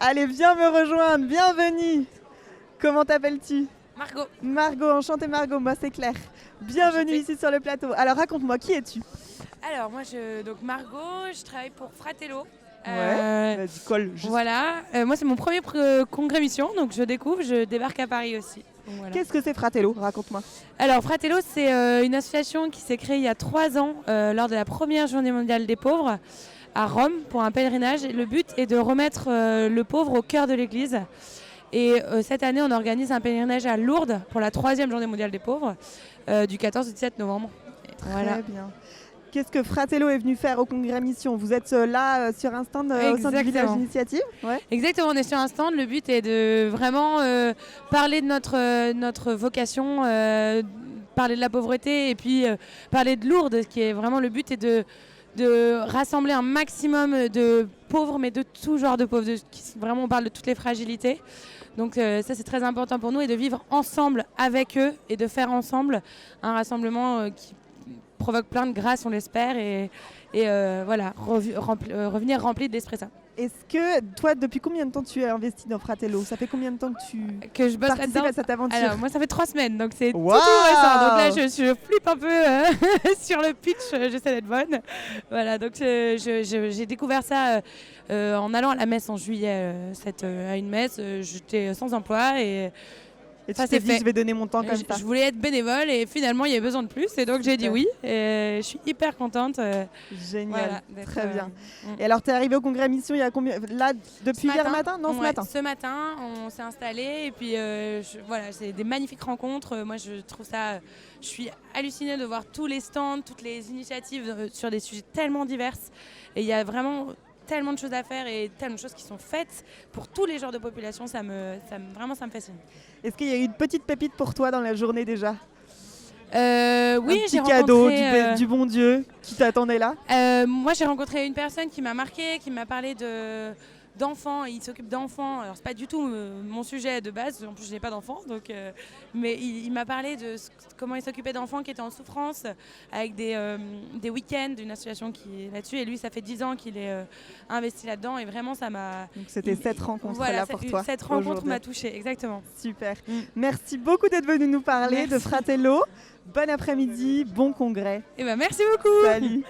Allez, viens me rejoindre, bienvenue. Comment t'appelles-tu? Margot. Margot, enchantée Margot, moi c'est Claire. Bienvenue ici sur le plateau. Alors raconte-moi, qui es-tu? Alors moi, donc Margot, je travaille pour Fratello. Vas-y, colle. Juste. Voilà, moi c'est mon premier congrès mission, donc je découvre, je débarque à Paris aussi. Voilà. Qu'est-ce que c'est Fratello? Raconte-moi. Alors Fratello, c'est une association qui s'est créée il y a 3 ans lors de la première journée mondiale des pauvres à Rome pour un pèlerinage. Et le but est de remettre le pauvre au cœur de l'église. Et cette année, on organise un pèlerinage à Lourdes pour la 3e journée mondiale des pauvres du 14 au 17 novembre. Très bien. Qu'est-ce que Fratello est venu faire au congrès mission? Vous êtes là sur un stand au sein du village d'initiative? Exactement, on est sur un stand. Le but est de vraiment parler de notre vocation, parler de la pauvreté et puis parler de Lourdes, qui est vraiment le but est de rassembler un maximum de pauvres, mais de tout genre de pauvres. Vraiment, on parle de toutes les fragilités. Donc ça, c'est très important pour nous et de vivre ensemble avec eux et de faire ensemble un rassemblement qui provoque plein de grâce, on l'espère, et voilà, revenir rempli d'Esprit Saint. Est-ce que toi, depuis combien de temps tu es investi dans Fratello? Ça fait combien de temps que je bosse participes à cette aventure? Alors moi, ça fait 3 semaines, donc c'est tout récent. Donc là, je flippe un peu sur le pitch, j'essaie d'être bonne. Voilà, donc j'ai découvert ça en allant à la messe en juillet, à une messe. J'étais sans emploi et tu t'es dit, je vais donner mon temps comme ça. Je voulais être bénévole et finalement, il y avait besoin de plus. Et donc, j'ai dit oui. Et je suis hyper contente. Génial, voilà, très bien. Et alors, tu es arrivée au congrès mission il y a combien? Là, depuis hier matin? Non, ce matin. Ce matin, on s'est installés. Et puis, voilà, c'est des magnifiques rencontres. Moi, je trouve ça... Je suis hallucinée de voir tous les stands, toutes les initiatives sur des sujets tellement divers. Et il y a vraiment... tellement de choses à faire et tellement de choses qui sont faites pour tous les genres de population, vraiment ça me fascine. Est-ce qu'il y a eu une petite pépite pour toi dans la journée déjà? Oui, j'ai rencontré... cadeau du bon Dieu qui t'attendait là? Moi j'ai rencontré une personne qui m'a marquée, qui m'a parlé d'enfants, il s'occupe d'enfants. Alors c'est pas du tout mon sujet de base, en plus je n'ai pas d'enfants, donc, mais il m'a parlé de comment il s'occupait d'enfants qui étaient en souffrance avec des week-ends, une association qui est là-dessus, et lui ça fait 10 ans qu'il est investi là-dedans et vraiment ça m'a... Donc c'était cette rencontre-là pour toi. Cette rencontre m'a touchée, exactement. Super. Merci beaucoup d'être venu nous parler de Fratello. Bon après-midi, bon congrès. Et merci beaucoup. Salut.